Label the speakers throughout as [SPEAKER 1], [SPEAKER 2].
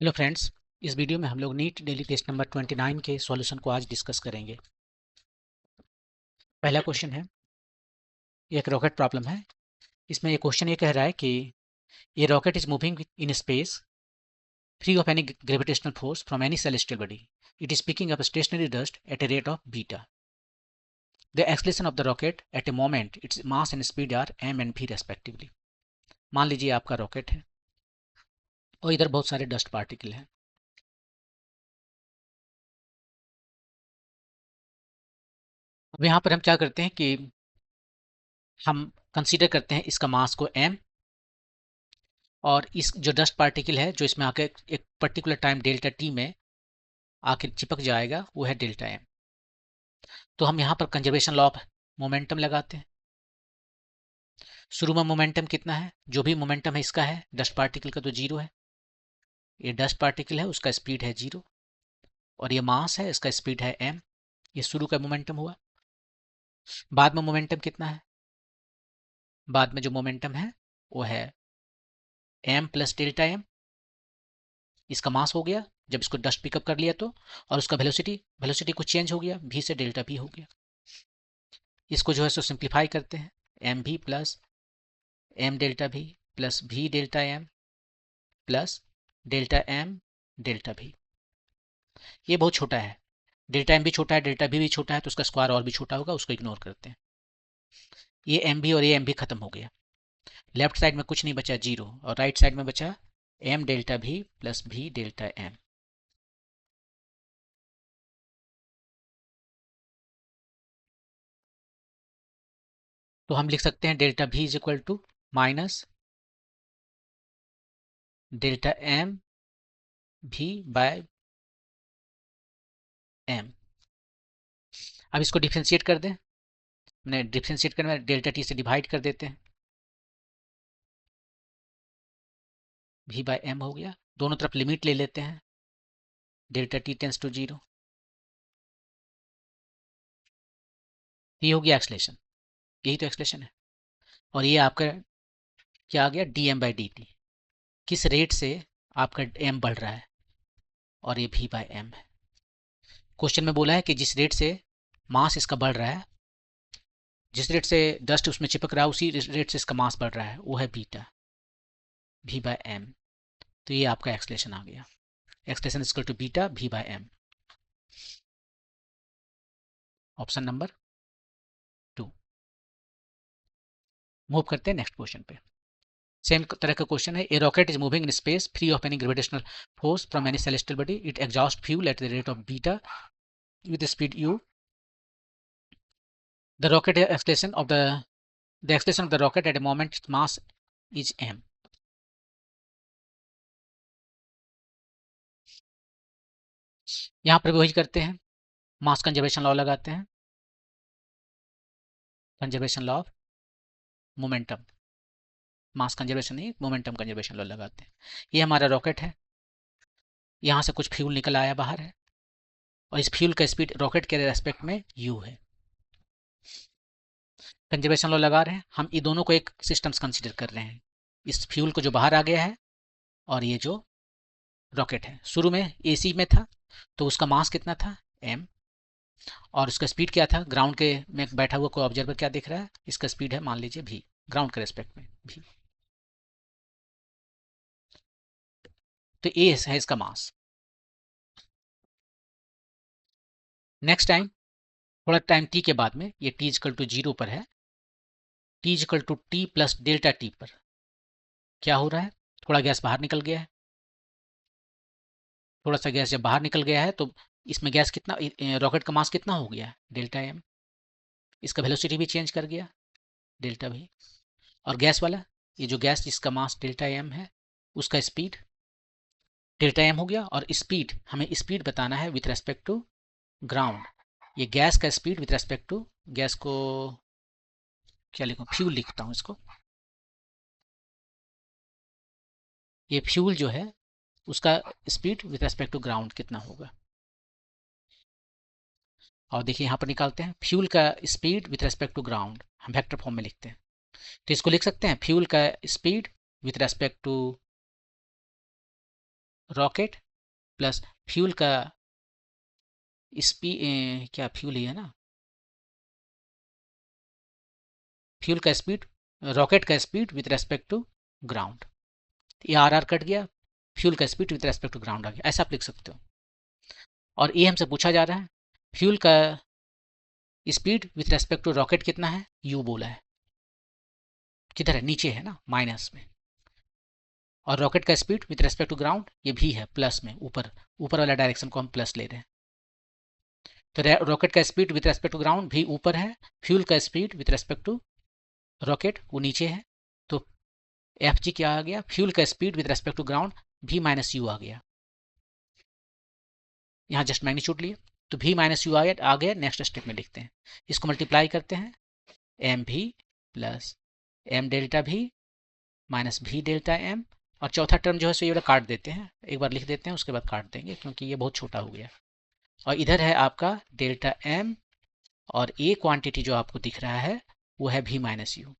[SPEAKER 1] Hello friends, इस video में हम लोग नीट डेली टेस्ट नंबर 29 के सॉल्यूशन को आज डिस्कस करेंगे। पहला क्वेश्चन है, ये एक रॉकेट प्रॉब्लम है। इसमें ये क्वेश्चन ये कह रहा है कि ये rocket is moving in space free of any gravitational force from any celestial body. It is picking up stationary dust at a rate of beta. The acceleration of the rocket at a moment its mass and speed are m and v respectively. मान लीजिए आपका rocket है और इधर बहुत सारे dust particle हैं। अब यहाँ पर हम क्या करते हैं कि हम कंसीडर करते हैं इसका मास को m, और इस जो डस्ट पार्टिकल है जो इसमें आके एक पर्टिकुलर टाइम डेल्टा टी में आके चिपक जाएगा वो है डेल्टा एम। तो हम यहाँ पर कंजर्वेशन लॉ ऑफ मोमेंटम लगाते हैं। शुरू में मोमेंटम कितना है, जो भी मोमेंटम है इसका है, डस्ट पार्टिकल का तो जीरो है। ये डस्ट पार्टिकल है, उसका स्पीड है जीरो, और ये मास है, इसका स्पीड है एम। ये शुरू का मोमेंटम हुआ। बाद में मोमेंटम कितना है, बाद में जो मोमेंटम है वो है एम प्लस डेल्टा एम। इसका मास हो गया जब इसको डस्ट पिकअप कर लिया तो, और उसका वेलोसिटी वेलोसिटी कुछ चेंज हो गया, v से डेल्टा v हो गया। इसको जो है सो सिंप्लीफाई करते हैं, m v plus m delta v plus v delta m plus delta m delta v. ये बहुत छोटा है, डेल्टा एम भी छोटा है, डेल्टा भी छोटा है, तो उसका स्क्वायर और भी छोटा होगा, उसको इग्नोर करते हैं। ये एम भी और ये एम भी खत्म हो गया। लेफ्ट साइड में कुछ नहीं बचा, जीरो, और राइट साइड में बचा m delta v plus v delta m. तो हम लिख सकते हैं delta v is equal to minus delta m v by m. अब इसको डिफ्रेंशिएट कर दें, मैंने डिफ्रेंशिएट करना, डेल्टा टी से डिवाइड कर देते हैं, v बाय एम हो गया। दोनों तरफ लिमिट ले लेते हैं, delta t tends to zero. ये हो गया एक्सलेशन, यही तो एक्सलेशन है। और ये आपका क्या आ गया, d m by d t. किस रेट से आपका एम बढ़ रहा है, और ये v बाय एम है। क्वेश्चन में बोला है कि जिस रेट से मास इसका बढ़ रहा है, जिस रेट से डस्ट उसमें चिपक रहा है, उसी रेट से इसका मास बढ़ रहा है, वो है बीटा, v बाय एम। तो ये आपका एक्सलेशन आ गया, acceleration is equal to beta v by m. Option number 2। Move करते हैं नेक्स्ट क्वेश्चन पे। सेम तरह का क्वेश्चन है, a rocket is moving in space free of any gravitational force from any celestial body. It exhaust fuel at the rate of beta with speed u. The rocket acceleration of the acceleration of the rocket at a moment its mass is m. यहाँ पर वही करते हैं, mass conservation law लगाते हैं, conservation law of momentum, mass conservation नहीं, momentum conservation law लगाते हैं। ये हमारा रॉकेट है, यहाँ से कुछ फ्यूल निकल आया बाहर है, और इस फ्यूल का स्पीड रॉकेट के रेस्पेक्ट में u है। कंजर्वेशन लॉ लगा रहे हैं, हम ये दोनों को एक सिस्टम्स कंसिडर कर रहे हैं। इस फ्यूल को जो बाहर आ गया है, और ये जो रॉकेट है शुरू में AC में था, तो उसका मास कितना था m, और उसका स्पीड क्या था, ग्राउंड के में बैठा हुआ कोई ऑब्जर्वर क्या देख रहा है, इसका स्पीड है मान लीजिए v, ग्राउंड के रेस्पेक्ट में v। तो a है इसका मास। नेक्स्ट टाइम, थोड़ा टाइम t के बाद में, ये t इक्वल टू जीरो पर है, t equal to t plus delta t पर क्या हो रहा है, थोड़ा गैस बाहर निकल गया है। थोड़ा सा गैस जब बाहर निकल गया है तो इसमें गैस कितना, रॉकेट का मास कितना हो गया, डेल्टा एम। इसका वेलोसिटी भी चेंज कर गया, डेल्टा भी। और गैस वाला, ये जो गैस जिसका मास डेल्टा एम है, उसका स्पीड डेल्टा एम हो गया। और स्पीड, हमें स्पीड बताना है विथ रेस्पेक्ट टू ग्राउंड। ये गैस का speed with respect to, gas को क्या लिखूं, फ्यूल लिखता हूं इसको। ये फ्यूल जो है उसका speed with respect to ground कितना होगा, और देखिए यहाँ पर निकालते हैं फ्यूल का speed with respect to ground, हम वेक्टर फॉर्म में लिखते हैं। तो इसको लिख सकते हैं फ्यूल का speed with respect to rocket plus fuel का स्पीड, क्या फ्यूल ही है ना, फ्यूल का स्पीड, रॉकेट का speed with respect to ground. ये आर कट गया, फ्यूल का speed with respect to ground आ गया, ऐसा आप लिख सकते हो। और ये हमसे पूछा जा रहा है फ्यूल का speed with respect to rocket कितना है, यू बोला है, किधर है, नीचे है ना, माइनस में। और रॉकेट का speed with respect to ground ये भी है प्लस में, ऊपर ऊपर वाला डायरेक्शन को हम प्लस ले रहे हैं। तो रॉकेट का speed with respect to ground भी ऊपर है, फ्यूल का speed with respect to rocket वो नीचे है। तो एफ जी क्या आ गया, फ्यूल का speed with respect to ground v minus u आ गया, यहाँ जस्ट मैग्नीट्यूड लिए तो भी माइनस यू आ गया। नेक्स्ट स्टेप में लिखते हैं, इसको मल्टीप्लाई करते हैं, m v plus m delta भी माइनस भी डेल्टा एम, और चौथा टर्म जो है सो ये वाला काट देते हैं, एक बार लिख देते हैं उसके बाद काट देंगे क्योंकि ये बहुत छोटा हो गया। और इधर है आपका डेल्टा एम, और ए क्वांटिटी जो आपको दिख रहा है वो है भी माइनस यू,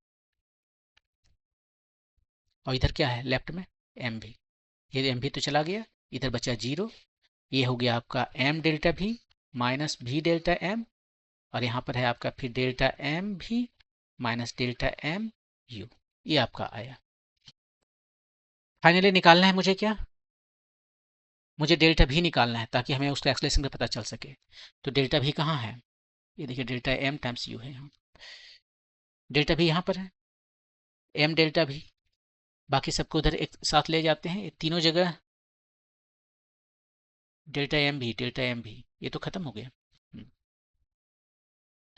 [SPEAKER 1] और इधर क्या है लेफ्ट में एम भी, ये एम भी तो चला गया, इधर बचा जीरो। ये हो गया आपका एम डेल्टा भी माइनस भी डेल्टा एम, और यहाँ पर है आपका फिर डेल्टा एम भी माइनस डेल्टा एम यू, ये आपका आया। फाइनली निकालना है मुझे क्या, मुझे डेल्टा भी निकालना है ताकि हमें उसका एक्सलेशन का पता चल सके। तो डेल्टा भी कहाँ है, ये देखिए डेल्टा एम टाइम्स यू है यहाँ, डेल्टा भी यहाँ पर है, एम डेल्टा भी, बाकी सबको उधर एक साथ ले जाते हैं, तीनों जगह डेल्टा एम भी ये तो खत्म हो गया।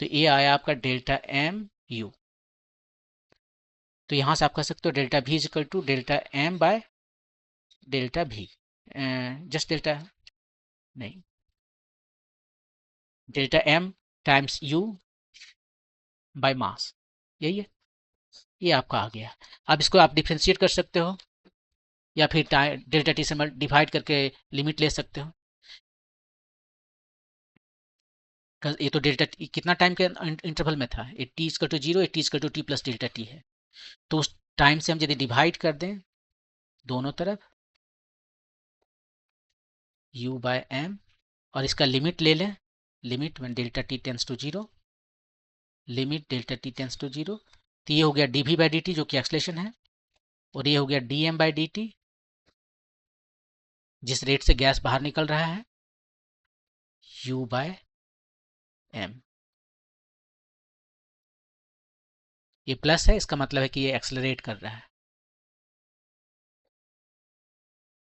[SPEAKER 1] तो ये आया आपका डेल्टा एम यू। तो यहाँ से आप कह सकते हो delta v is equal to delta m by delta v, just delta नहीं, delta m times u by mass, यही है, ये आपका आ गया। अब इसको आप डिफ्रेंशिएट कर सकते हो या फिर डेल्टा टी से डिवाइड करके लिमिट ले सकते हो। ये तो डेल्टा कितना टाइम के इंटरवल में था, at t equal to zero, at t equal to t plus delta t है, तो उस टाइम से हम यदि डिवाइड कर दें दोनों तरफ u बाय एम, और इसका लिमिट ले लें, limit when delta t tends to zero, limit delta t tends to zero, तो ये हो गया d v by d t जो कि एक्सलेशन है, और ये हो गया d m by d t जिस रेट से गैस बाहर निकल रहा है, u बाय एम। ये प्लस है, इसका मतलब है कि ये एक्सलरेट कर रहा है,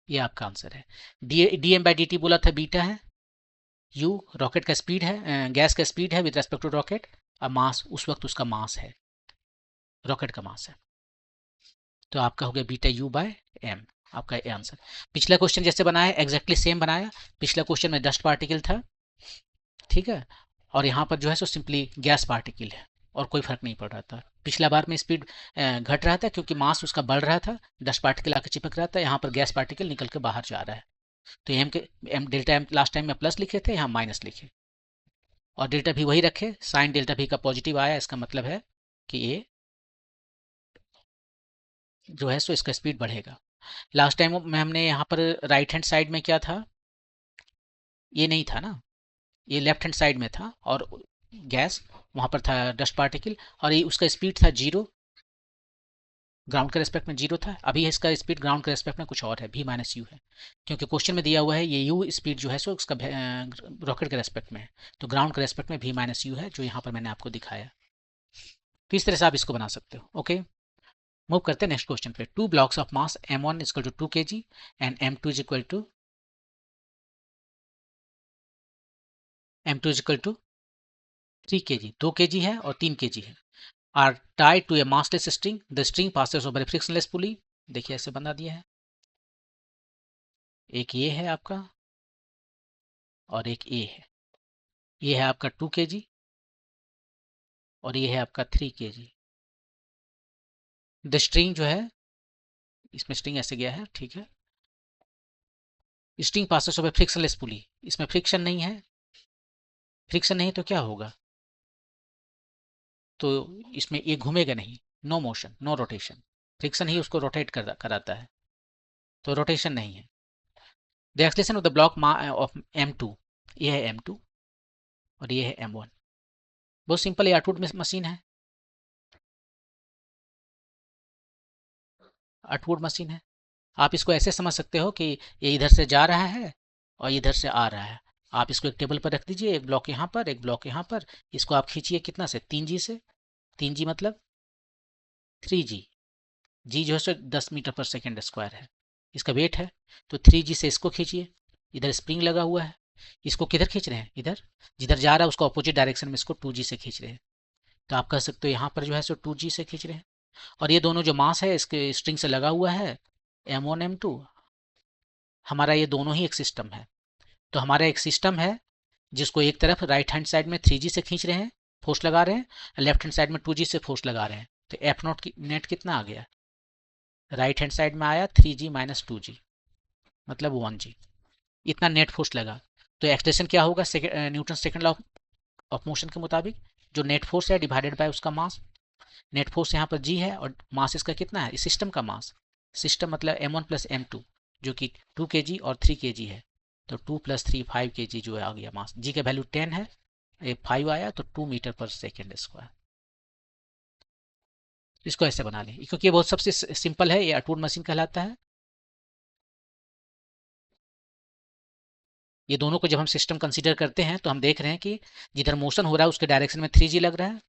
[SPEAKER 1] ये आपका आंसर है। D m by d t बोला था बीटा है, u रॉकेट का स्पीड है, गैस का स्पीड है विद रेस्पेक्ट टू रॉकेट, और मास उस वक्त उसका मास है, रॉकेट का मास है। तो आपका हो गया बीटा यू बाय एम, आपका ये आंसर। पिछला क्वेश्चन जैसे बनाया एग्जैक्टली सेम बनाया, पिछला क्वेश्चन में डस्ट पार्टिकल था, ठीक है, और यहाँ पर जो है सो सिंपली गैस पार्टिकल है, और कोई फर्क नहीं पड़ रहा था। पिछला बार में स्पीड घट रहा था क्योंकि मास उसका बढ़ रहा था, डस्ट पार्टिकल आकर चिपक रहा था, यहाँ पर गैस पार्टिकल निकल के बाहर जा रहा है। तो एम के m delta m last time में प्लस लिखे थे, यहाँ माइनस लिखे, और डेल्टा भी वही रखे, साइन डेल्टा भी का पॉजिटिव आया, इसका मतलब है कि ये जो है सो इसका स्पीड बढ़ेगा। लास्ट टाइम में हमने यहाँ पर राइट हैंड साइड में क्या था, ये नहीं था ना, ये लेफ्ट हैंड साइड में था, और गैस वहाँ पर था डस्ट पार्टिकल, और ये उसका स्पीड था जीरो, ग्राउंड के रेस्पेक्ट में जीरो था। अभी इसका स्पीड ग्राउंड के रेस्पेक्ट में कुछ और है, भी माइनस यू है, क्योंकि क्वेश्चन में दिया हुआ है ये यू स्पीड जो है सो उसका रॉकेट के रेस्पेक्ट में है, तो ग्राउंड के रेस्पेक्ट में भी माइनस यू है, जो यहाँ पर मैंने आपको दिखाया। तो इस तरह से आप इसको बना सकते हो। ओके, मूव करते हैं नेक्स्ट क्वेश्चन पे। Two blocks of mass m1 is equal to 2 kg and m2 is equal to 3 kg, 2 kg है और 3 kg है, are tied to a massless string, the string passes over a frictionless pulley. देखिए ऐसे बना दिया है, एक ये है आपका और एक ए है, ये है आपका 2 kg और ये है आपका 3 kg। द स्ट्रिंग जो है, इसमें स्ट्रिंग ऐसे गया है, ठीक है, स्ट्रिंग पासेस ओवर फ्रिक्शनलेस पुली, इसमें फ्रिक्शन नहीं है, फ्रिक्शन नहीं तो क्या होगा, तो इसमें ये घूमेगा नहीं, no motion no rotation, friction ही उसको रोटेट कराता है, तो रोटेशन नहीं है। The acceleration of the block of M2, ये है M2 और ये है M1। बहुत सिंपल, ये अटवुड मशीन है, अटवुड मशीन है। आप इसको ऐसे समझ सकते हो कि ये इधर से जा रहा है और इधर से आ रहा है। आप इसको एक टेबल पर रख दीजिए, एक ब्लॉक यहाँ पर, एक ब्लॉक यहाँ पर। इसको आप खींचिए कितना से, 3G से। 3G मतलब 3G। जी जो है सो 10 मीटर पर सेकेंड स्क्वायर है, इसका वेट है। तो 3G से इसको खींचिए, इधर स्प्रिंग लगा हुआ है। इसको किधर खींच रहे हैं, इधर। जिधर जा रहा है उसको अपोजिट डायरेक्शन में इसको 2G से खींच रहे हैं। तो आप कह सकते हो यहाँ पर जो है सो 2G से खींच रहे हैं। और ये दोनों जो मास है इसके स्ट्रिंग से लगा हुआ है, M1 M2, हमारा ये दोनों ही एक सिस्टम है। तो हमारा एक सिस्टम है जिसको एक तरफ राइट हैंड साइड में 3G से खींच रहे हैं, फोर्स लगा रहे हैं, लेफ्ट हैंड साइड में 2G से फोर्स लगा रहे हैं। तो एफ नॉट की नेट कितना आ गया, राइट हैंड साइड में आया 3G माइनस 2G, मतलब 1G। इतना नेट फोर्स लगा। तो एक्सटेंशन क्या होगा, Newton second law of motion के मुताबिक, जो नेट फोर्स है डिवाइडेड बाय उसका मास। नेट फोर्स यहाँ पर G है और मास इसका कितना है, इस सिस्टम का मास। सिस्टम मतलब M1 प्लस M2 जो कि 2 kg और 3 kg है। तो 2 प्लस 3 5 kg जो है आ गया मास। G का वैल्यू 10 है, ये 5 आया तो 2 मीटर पर सेकेंड स्क्वायर। इसको ऐसे बना लें क्योंकि ये बहुत सबसे सिंपल है, ये अटवुड मशीन कहलाता है। ये दोनों को जब हम सिस्टम कंसीडर करते हैं तो हम देख रहे हैं कि जिधर मोशन हो रहा है उसके डायरेक्शन में 3G लग रहा है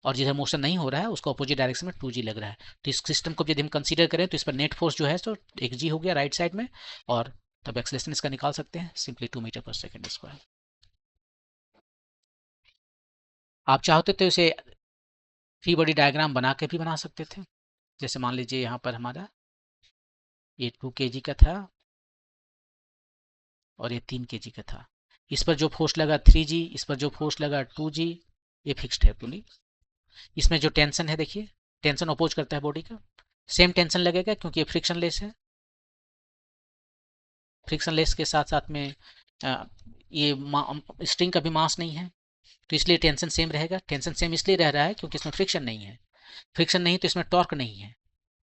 [SPEAKER 1] और जिधर मोशन नहीं हो रहा है उसका अपोजिट डायरेक्शन में 2G लग रहा है। तो इस सिस्टम को यदि हम कंसीडर करें तो इस पर नेट फोर्स जो है तो 1G हो गया राइट साइड में, और तब एक्सेलरेशन इसका निकाल सकते हैं सिंपली 2 मीटर पर सेकेंड स्क्वायर। आप चाहते तो इसे फ्री बॉडी डायग्राम बना के भी बना सकते थे। जैसे मान लीजिए यहाँ पर हमारा ये 2 kg का था और ये 3 kg का था। इस पर जो फोर्स लगा 3G, इस पर जो फोर्स लगा 2G, ये फिक्स्ड है पूरी। इसमें जो टेंशन है देखिए, टेंशन अपोज करता है बॉडी का, सेम टेंशन लगेगा क्योंकि ये फ्रिक्शन लेस है। फ्रिक्शन लेस के साथ साथ में ये स्ट्रिंग का भी मास नहीं है, तो इसलिए टेंशन सेम रहेगा। टेंशन सेम इसलिए रह रहा है क्योंकि इसमें फ्रिक्शन नहीं है। फ्रिक्शन नहीं तो इसमें टॉर्क नहीं है,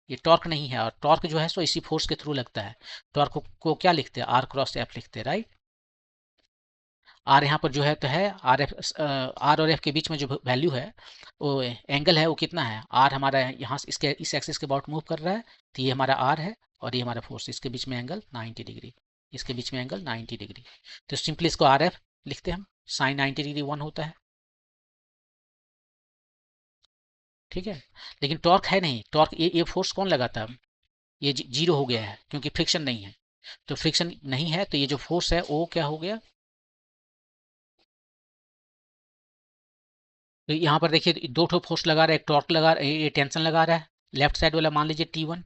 [SPEAKER 1] ये टॉर्क नहीं है। और टॉर्क जो है सो इसी फोर्स के थ्रू लगता है। टॉर्क को क्या लिखते हैं, आर क्रॉस एफ लिखते हैं, राइट। आर यहाँ पर जो है तो है आर एफ, आर और एफ के बीच में जो वैल्यू है वो एंगल है, वो कितना है, आर हमारा यहाँ से इसके इस एक्सिस के अबाउट मूव कर रहा है। तो ये हमारा आर है और ये हमारा फोर्स, इसके बीच में एंगल 90 डिग्री, इसके बीच में एंगल 90 डिग्री। तो सिंपली इसको आर एफ लिखते हैं हम, साइन 90 डिग्री 1 होता है, ठीक है। लेकिन टॉर्क है नहीं, टॉर्क ये फोर्स कौन लगाता है, ये जीरो हो गया है क्योंकि फ्रिक्शन नहीं है। तो फ्रिक्शन नहीं है तो ये जो फोर्स है वो क्या हो गया। तो यहाँ पर देखिए दो ठो फोर्स लगा रहा है, एक टॉर्क लगा रहा है, ये टेंशन लगा रहा है। लेफ्ट साइड वाला मान लीजिए T1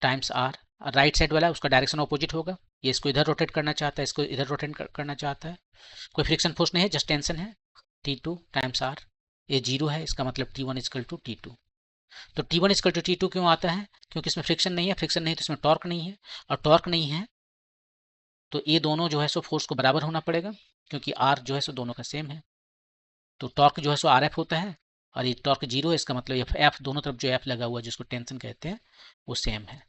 [SPEAKER 1] times are, right side वाला उसका डायरेक्शन ऑपोजिट होगा। ये इसको इधर रोटेट करना चाहता है, इसको इधर रोटेट करना चाहता है। कोई फ्रिक्शन फोर्स नहीं है, जस्ट टेंशन है। T2 टाइम्स आर, ये जीरो है, इसका मतलब T1 इजकल टू T2। तो T1 इजकल टू T2 क्यों आता है, क्योंकि इसमें फ्रिक्शन नहीं है, फ्रिक्शन नहीं तो इसमें टॉर्क नहीं है, और टॉर्क नहीं है तो ये दोनों जो है सो फोर्स को बराबर होना पड़ेगा क्योंकि आर जो है सो दोनों का सेम है। तो टॉर्क जो है सो आर एफ होता है और ये टॉर्क जीरो है, इसका मतलब एफ एफ दोनों तरफ जो एफ लगा हुआ है जिसको टेंशन कहते हैं वो सेम है।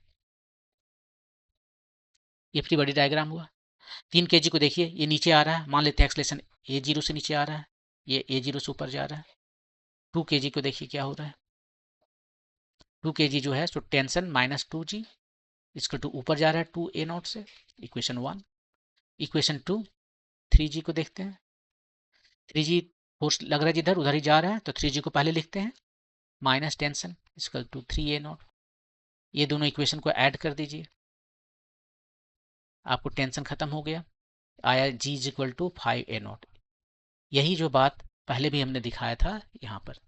[SPEAKER 1] ये फ्री बॉडी डायग्राम हुआ। 3 kg को देखिए ये नीचे आ रहा है, मान लेते हैं एक्सलेशन A0 से नीचे आ रहा है, ये A0 से ऊपर जा रहा है। 2 kg को देखिए क्या हो रहा है, 2 kg जो है सो टेंशन माइनस 2G, इसको टू ऊपर जा रहा है 2A0 से, इक्वेशन 1। इक्वेशन 2 3G को देखते हैं, 3G फोर्स लग रहा है जिधर उधर ही जा रहा है तो 3G को पहले लिखते हैं, minus tension is equal to 3A0। ये दोनों इक्वेशन को ऐड कर दीजिए, आपको टेंशन खत्म हो गया, आया G is equal to 5A0। यही जो बात पहले भी हमने दिखाया था यहाँ पर,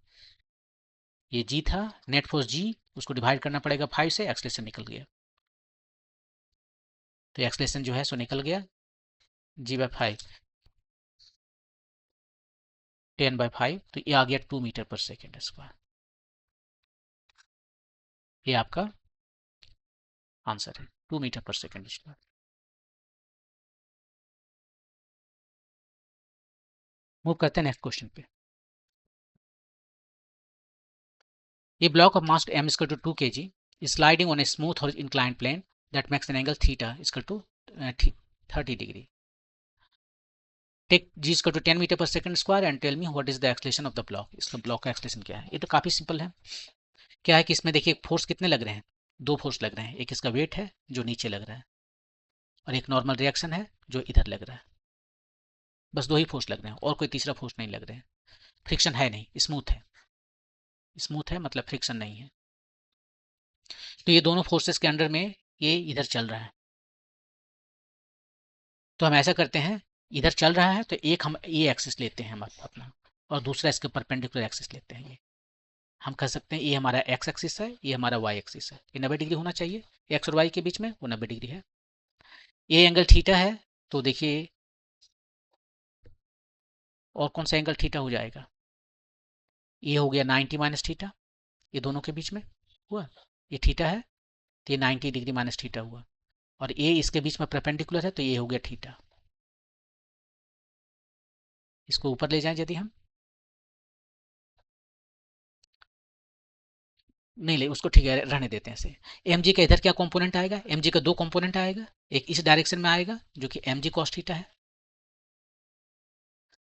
[SPEAKER 1] ये G था, नेट फोर्स G, उसको डिवाइड करना पड़ेगा 5 से, एक्सलेशन निकल गया। तो एक्सलेशन जो है सो निकल गया G/5 10/5, तो ये आ गया 2 मीटर पर सेकेंड स्क्वायर। ये आपका आंसर है, 2 मीटर पर सेकेंड स्क्वायर। मूव करते हैं नेक्स्ट क्वेश्चन पे। A block of mass m is equal to 2 kg is sliding on a smooth or inclined plane that makes an angle theta is equal to 30 degree. Take g equal to 10 metre per second square and tell me what is the acceleration of the block. इसका block का acceleration क्या है? ये तो काफी simple है। क्या है कि इसमें देखिए फोर्स कितने लग रहे हैं, दो फोर्स लग रहे हैं। एक इसका वेट है जो नीचे लग रहा है, और एक नॉर्मल रिएक्शन है जो इधर लग रहा है। बस दो ही फोर्स लग रहे हैं और कोई तीसरा फोर्स नहीं लग रहे हैं। फ्रिक्शन है नहीं, स्मूथ है। स्मूथ है मतलब फ्रिक्शन नहीं है। तो ये दोनों फोर्सेस के अंडर में ये इधर चल रहा है। तो हम ऐसा करते हैं, इधर चल रहा है तो एक हम ये एक्सिस लेते हैं हम अपना, और दूसरा इसके परपेंडिकुलर एक्सिस लेते हैं। ये हम कह सकते हैं ये हमारा एक्स एक्सिस है, ये हमारा वाई एक्सिस है। ये 90 डिग्री होना चाहिए एक्स और वाई के बीच में, वो 90 डिग्री है। ये एंगल थीटा है, तो देखिए और कौन सा एंगल थीटा हो जाएगा? ये हो गया 90 माइनस थीटा, ये दोनों के बीच में हुआ। ये थीटा है तो ये 90 डिग्री माइनस थीटा हुआ, और ये इसके बीच में परपेंडिकुलर है तो ये हो गया थीटा। इसको ऊपर ले जाएं यदि हम, नहीं ले उसको, ठीक है रहने देते हैं ऐसे। एम जी का इधर क्या कंपोनेंट आएगा? एम जी का दो कंपोनेंट आएगा, एक इस डायरेक्शन में आएगा जो कि एम जी कॉस थीटा है।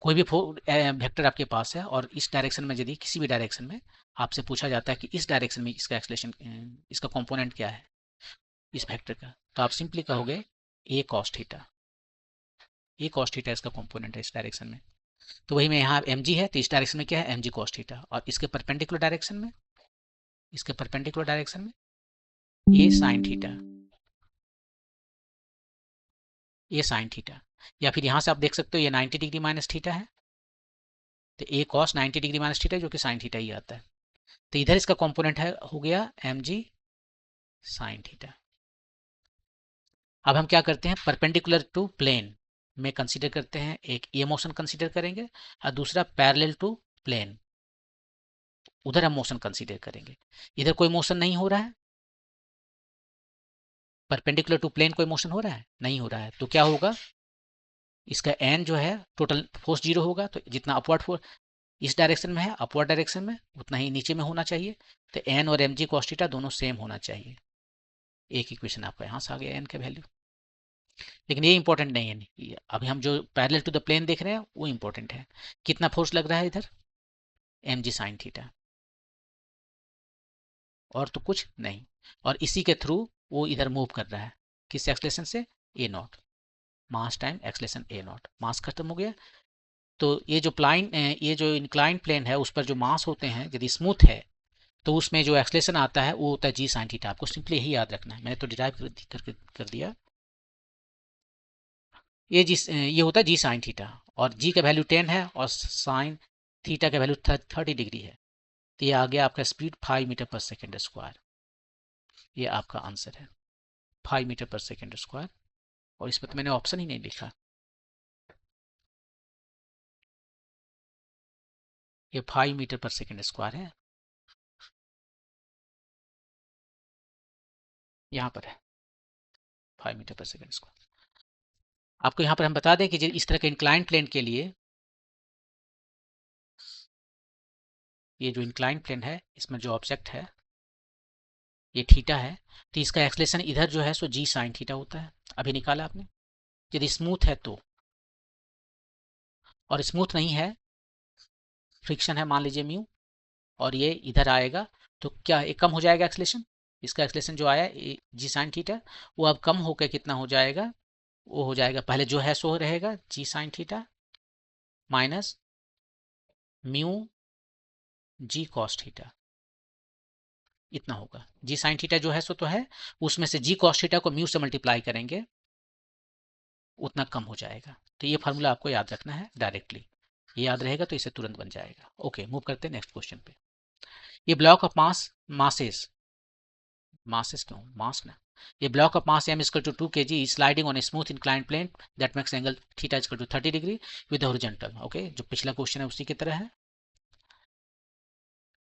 [SPEAKER 1] कोई भी वेक्टर आपके पास है और इस डायरेक्शन में यदि किसी भी डायरेक्शन में आपसे पूछा जाता है कि इस डायरेक्शन में इसका एक्सलेशन, इसका कंपोनेंट क्या है इस वेक्टर का, तो आप सिंपली कहोगे ए कॉस थीटा। ए कॉस थीटा इसका कंपोनेंट है इस डायरेक्शन में। तो वही में यहाँ एम जी है तो इस डायरेक्शन में क्या है? M g cos theta. और इसके परपेंडिकुलर डायरेक्शन में, इसके परपेंडिकुलर डायरेक्शन में ए साइन थीटा, ये साइन थीटा। या फिर यहाँ से आप देख सकते हो ये 90 डिग्री माइनस थीटा है, तो ए कॉस 90 डिग्री माइनस थीटा जो कि साइन थीटा ही आता है। तो इधर इसका कंपोनेंट है हो गया एम जी साइन थीटा। अब हम क्या करते हैं, परपेंडिकुलर टू प्लेन में कंसीडर करते हैं, एक ये मोशन कंसीडर करेंगे और दूसरा पैरेलल टू प्लेन, उधर हम मोशन कंसीडर करेंगे। इधर कोई मोशन नहीं हो रहा है, परपेंडिकुलर टू प्लेन कोई मोशन हो रहा है नहीं हो रहा है, तो क्या होगा? इसका एन जो है टोटल फोर्स जीरो होगा, तो जितना अपवर्ड फोर्स इस डायरेक्शन में है अपवर्ड डायरेक्शन में उतना ही नीचे में होना चाहिए। तो एन और एम जी कॉस थीटा दोनों सेम होना चाहिए। एक इक्वेशन आपका यहाँ से आ गया एन का वैल्यू। लेकिन ये इंपॉर्टेंट नहीं है, अभी हम जो पैरेलल टू द प्लेन देख रहे हैं वो इंपॉर्टेंट है। कितना फोर्स लग रहा है इधर? एम जी साइन थीटा, और तो कुछ नहीं। और इसी के थ्रू वो इधर मूव कर रहा है, किस एक्सलेशन से? A naught, mass time acceleration a naught. Mass खत्म हो गया। तो ये जो इंक्लाइन प्लेन है उस पर जो मास होते हैं यदि स्मूथ है तो उसमें जो एक्सलेशन आता है वो होता है जी साइन थीटा। आपको सिंपली यही याद रखना है, मैंने तो डिराइव कर दिया। ये होता है जी साइन थीटा, और जी का वैल्यू 10 है और साइन थीटा का वैल्यू 30 डिग्री है। तो ये आ गया आपका स्पीड 5 मीटर पर सेकेंड स्क्वायर। ये आपका आंसर है 5 मीटर पर सेकेंड स्क्वायर। और इसमें तो मैंने ऑप्शन ही नहीं लिखा, ये 5 मीटर पर सेकेंड स्क्वायर है, यहाँ पर है 5 मीटर पर सेकेंड स्क्वायर। आपको यहाँ पर हम बता दें कि इस तरह के इंक्लाइन प्लेन के लिए, ये जो इंक्लाइन प्लेन है इसमें जो ऑब्जेक्ट है ये थीटा है, तो इसका एक्सलेशन इधर जो है सो जी साइन थीटा होता है। अभी निकाला आपने। यदि स्मूथ है तो, और स्मूथ नहीं है, फ्रिक्शन है मान लीजिए म्यू, और ये इधर आएगा तो क्या एक कम हो जाएगा एक्सलेशन। इसका एक्सलेशन जो आया जी साइन थीटा, वो अब कम होकर कितना हो जाएगा? वो हो जाएगा पहले जो है सो रहेगा जी sine theta minus mu G cos theta, इतना होगा। जी साइन थीटा जो है सो तो है, उसमें से जी कॉस थीटा को म्यू से मल्टीप्लाई करेंगे उतना कम हो जाएगा। तो ये फार्मूला आपको याद रखना है डायरेक्टली, ये याद रहेगा तो इसे तुरंत बन जाएगा। ओके, मूव करते हैं नेक्स्ट क्वेश्चन पे। ये ब्लॉक ऑफ मासेस masses क्यों मास ना, ये block of mass m equal to 2 kg is sliding on a smooth inclined plane that makes angle theta equal to 30 degree with the horizontal। Okay, जो पिछला question है उसी की तरह है।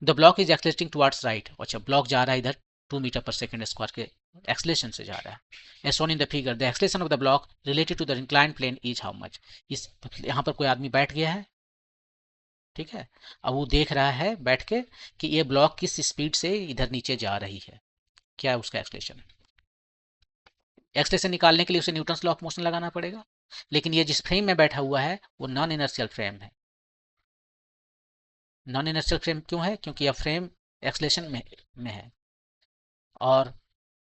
[SPEAKER 1] The block is accelerating towards right. अच्छा, block जा रहा है इधर 2 मीटर पर सेकंड स्क्वायर के एक्सलेशन से जा रहा है। As shown in the figure the acceleration of the block related to the inclined plane is how much. इस यहाँ पर कोई आदमी बैठ गया है, ठीक है, अब वो देख रहा है बैठ के कि ये ब्लॉक किस स्पीड से इधर नीचे जा रही है, क्या है उसका एक्सलेशन। एक्सलेशन निकालने के लिए उसे न्यूटन्स लॉ ऑफ मोशन लगाना पड़ेगा, लेकिन ये जिस फ्रेम में बैठा हुआ है वो नॉन इनर्शियल फ्रेम है। नॉन इनर्शियल फ्रेम क्यों है? क्योंकि यह फ्रेम एक्सलेशन में है, और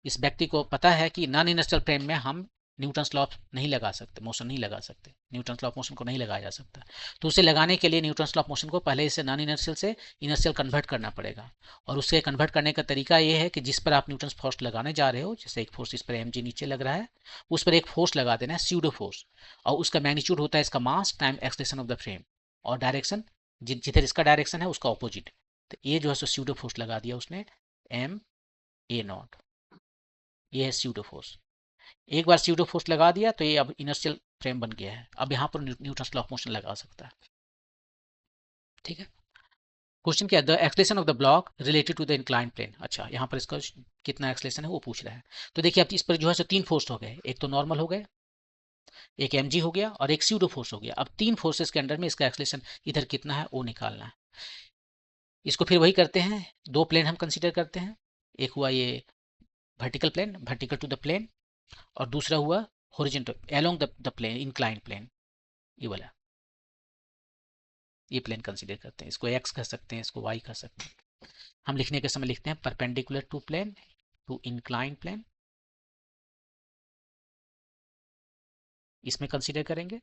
[SPEAKER 1] इस व्यक्ति को पता है कि नॉन इनर्शियल फ्रेम में हम न्यूटन्स लॉ नहीं लगा सकते, मोशन नहीं लगा सकते, न्यूटन्स लॉ ऑफ मोशन को नहीं लगाया जा सकता। तो उसे लगाने के लिए न्यूटन्स लॉ ऑफ मोशन को पहले इसे नॉन इनर्शियल से इनर्शियल कन्वर्ट करना पड़ेगा, और उसके कन्वर्ट करने का तरीका ये है कि जिस पर आप न्यूटन्स फोर्स लगाने जा रहे हो, जैसे एक फोर्स इस पर mg नीचे लग रहा है, उस पर एक फोर्स लगा देना है, स्यूडो फोर्स, और उसका मैग्नीट्यूड होता है इसका मास time acceleration of the frame, और डायरेक्शन जिधर इसका डायरेक्शन है उसका ऑपोजिट। तो ये जो है सो स्यूडो फोर्स लगा दिया उसने, एम ए नॉट, ये है स्यूडो फोर्स। एक बार स्यूडो फोर्स लगा दिया तो ये अब इनर्शियल फ्रेम बन गया है, अब यहाँ पर न्यूटन्स लॉ ऑफ मोशन लगा सकता है। ठीक है, क्वेश्चन क्या है, the acceleration of the block related to the incline plane. अच्छा, यहाँ पर इसका कितना एक्सलेशन है वो पूछ रहा है। तो देखिए अब इस पर जो है सो तीन फोर्स हो गए, एक तो नॉर्मल हो गए, एक एम हो गया, और एक स्यूडो फोर्स हो गया। अब तीन फोर्सेस के अंडर में इसका एक्सलेशन इधर कितना है वो निकालना है। इसको फिर वही करते हैं, दो प्लेन हम कंसिडर करते हैं, एक हुआ ये vertical plane, vertical to the plane, और दूसरा हुआ horizontal along the plane, incline plane, ये वाला, ये प्लेन कंसीडर करते हैं। इसको एक्स कह सकते हैं, इसको वाई कह सकते हैं। हम लिखने के समय लिखते हैं perpendicular to plane to incline plane, इसमें कंसीडर करेंगे,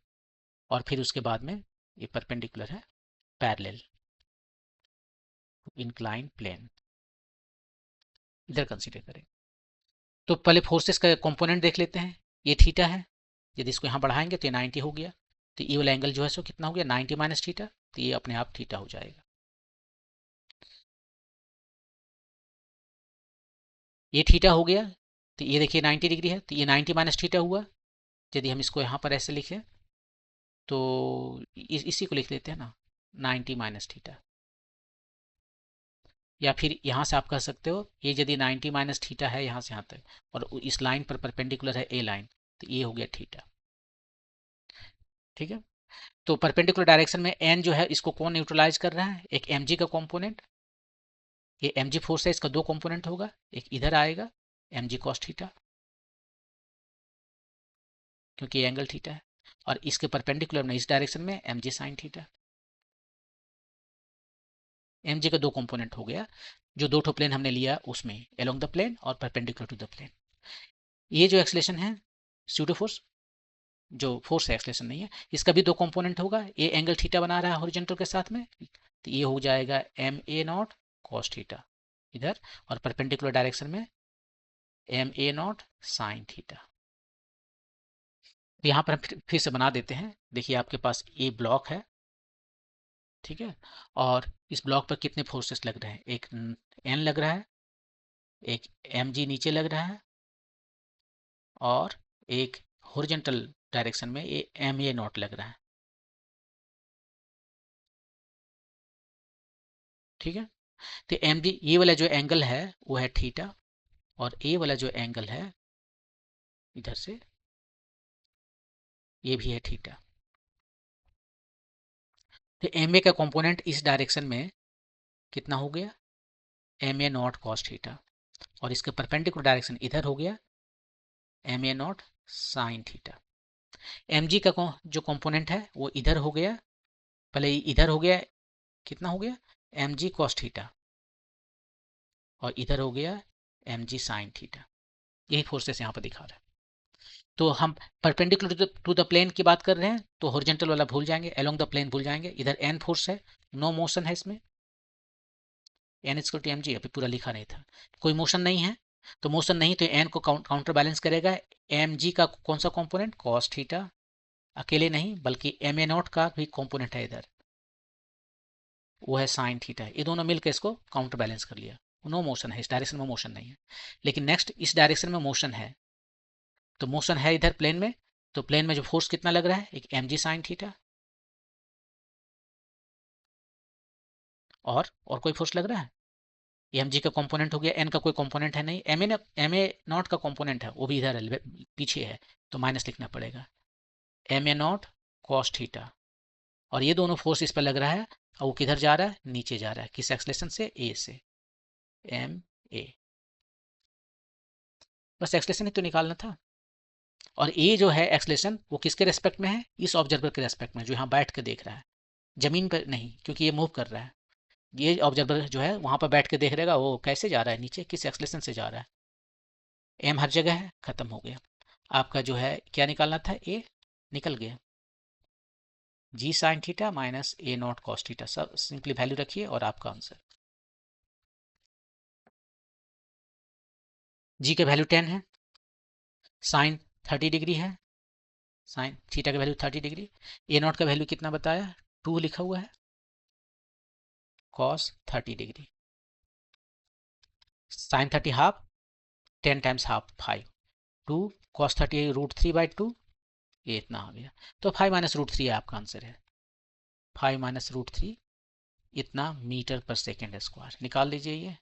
[SPEAKER 1] और फिर उसके बाद में ये परपेंडिकुलर है पैरेलल टू इंक्लाइन प्लेन, इधर कंसीडर करेंगे। तो पहले फोर्सेस का कंपोनेंट देख लेते हैं। ये थीटा है, यदि इसको यहाँ बढ़ाएंगे तो ये 90 हो गया, तो ये वाला एंगल जो है सो कितना हो गया, 90 माइनस थीटा, तो ये अपने आप थीटा हो जाएगा। ये थीटा हो गया, तो ये देखिए 90 डिग्री है, तो ये 90 माइनस थीटा हुआ। यदि हम इसको यहाँ पर ऐसे लिखें तो इसी को लिख लेते हैं ना, 90 माइनस थीटा, या फिर यहाँ से आप कह सकते हो ये यदि 90 माइनस थीटा है यहाँ से यहाँ तक, और इस लाइन पर परपेंडिकुलर है ए लाइन, तो ये हो गया थीटा। ठीक है, तो परपेंडिकुलर डायरेक्शन में एन जो है इसको कौन न्यूट्रलाइज कर रहा है, एक एम का कंपोनेंट, ये एम फोर्स है, इसका दो कंपोनेंट होगा, एक इधर आएगा एम कॉस थीटा, क्योंकि ये एंगल थीटा है, और इसके परपेंडिकुलर में इस डायरेक्शन में एम साइन थीटा। एम का दो कंपोनेंट हो गया, जो दो ठो प्लेन हमने लिया उसमें अलोंग द प्लेन और परपेंडिकुलर टू द प्लेन। ये जो एक्सलेशन है स्यूडो फोर्स, जो फोर्स है एक्सलेशन नहीं है, इसका भी दो कंपोनेंट होगा, ये एंगल थीटा बना रहा है हॉरिजॉन्टल के साथ में, तो ये हो जाएगा m a naught cos theta इधर, और परपेंडिकुलर डायरेक्शन में m a naught sine theta. तो यहाँ पर हम फिर से बना देते हैं। देखिए आपके पास ए ब्लॉक है, ठीक है, और इस ब्लॉक पर कितने फोर्सेस लग रहे हैं, एक एन लग रहा है, एक एम नीचे लग रहा है, और एक हॉरिजॉन्टल डायरेक्शन में ये एम ए नॉट लग रहा है। ठीक है, तो एम ये वाला जो एंगल है वो है थीटा, और ए वाला जो एंगल है इधर से ये भी है थीटा। तो एम ए का कंपोनेंट इस डायरेक्शन में कितना हो गया, m a naught cos theta, और इसके परपेंडिकुलर डायरेक्शन इधर हो गया m a naught sine theta. M का जो कंपोनेंट है वो इधर हो गया, पहले इधर हो गया, कितना हो गया एम कॉस थीटा, और इधर हो गया एम साइन थीटा। यही फोर्सेस यहाँ पर दिखा रहा है। तो हम परपेंडिकुलर टू द प्लेन की बात कर रहे हैं, तो हॉरिजॉन्टल वाला भूल जाएंगे, अलोंग द प्लेन भूल जाएंगे। इधर एन फोर्स है, नो मोशन है इसमें, N equal to m g, अभी पूरा लिखा नहीं था, कोई मोशन नहीं है, तो मोशन नहीं तो एन को काउंटर बैलेंस करेगा एम का कौन सा कॉम्पोनेंट, कॉस थीटा, अकेले नहीं बल्कि एम ए नॉट का भी कॉम्पोनेंट है इधर, वो है साइन थीटा, ये दोनों मिलकर इसको काउंटर बैलेंस कर लिया। नो मोशन है, इस डायरेक्शन में मोशन नहीं है, लेकिन नेक्स्ट इस डायरेक्शन में मोशन है, तो मोशन है इधर प्लेन में, तो प्लेन में जो फोर्स कितना लग रहा है, एक एम साइन थीटा, और कोई फोर्स लग रहा है, एम का कंपोनेंट हो गया, एन का कोई कंपोनेंट है नहीं, एम ए नॉट का कंपोनेंट है वो भी इधर है, पीछे है, तो माइनस लिखना पड़ेगा, m a naught cos theta, और ये दोनों फोर्स इस पर लग रहा है, और वो किधर जा रहा है, नीचे जा रहा है, किस एक्सलेशन से, ए से, एम ए। बस एक्सलेशन ही तो निकालना था। और ए जो है एक्सलेशन वो किसके रेस्पेक्ट में है, इस ऑब्जर्वर के रेस्पेक्ट में जो यहाँ बैठ के देख रहा है, जमीन पर नहीं, क्योंकि ये मूव कर रहा है। ये ऑब्जर्वर जो है वहां पर बैठ के देख रहेगा वो कैसे जा रहा है नीचे, किस एक्सलेशन से जा रहा है। एम हर जगह है, खत्म हो गया। आपका जो है क्या निकालना था, ए निकल गया। जी साइन थीटा माइनस ए नॉट कॉस थीटा, सब सिंपली वैल्यू रखिए और आपका आंसर। जी का वैल्यू 10 है, साइन 30 डिग्री है, साइन थीटा का वैल्यू 30 डिग्री। ए नॉट का वैल्यू कितना बताया, 2 लिखा हुआ है, cos 30 degree. Sign 30 half, 10 times half 5, 2 cos 30 √3/2, ये इतना हो गया। तो 5 माइनस √3 आपका आंसर है, 5 माइनस √3 इतना मीटर पर सेकेंड स्क्वायर। निकाल लीजिए ये,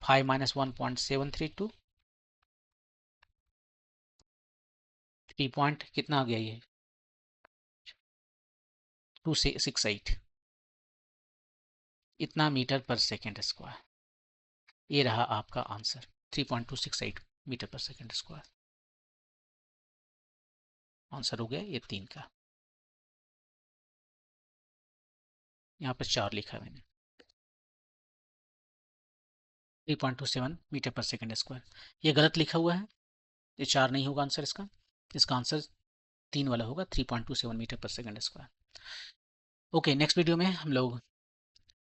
[SPEAKER 1] 5 माइनस 1.732, 3 पॉइंट कितना आ गया ये, 268, इतना मीटर पर सेकेंड स्क्वायर। ये रहा आपका आंसर, 3.268 मीटर पर सेकेंड स्क्वायर। आंसर हो गया ये 3 का। यहाँ पर 4 लिखा मैंने, 3.27 मीटर पर सेकेंड स्क्वायर। ये गलत लिखा हुआ है, ये 4 नहीं होगा आंसर इसका। इसका आंसर 3 वाला होगा, 3.27 मीटर पर second square. Okay, next video में हम लोग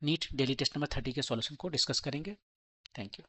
[SPEAKER 1] नीट डेली टेस्ट नंबर 30 के सॉल्यूशन को डिस्कस करेंगे। Thank you.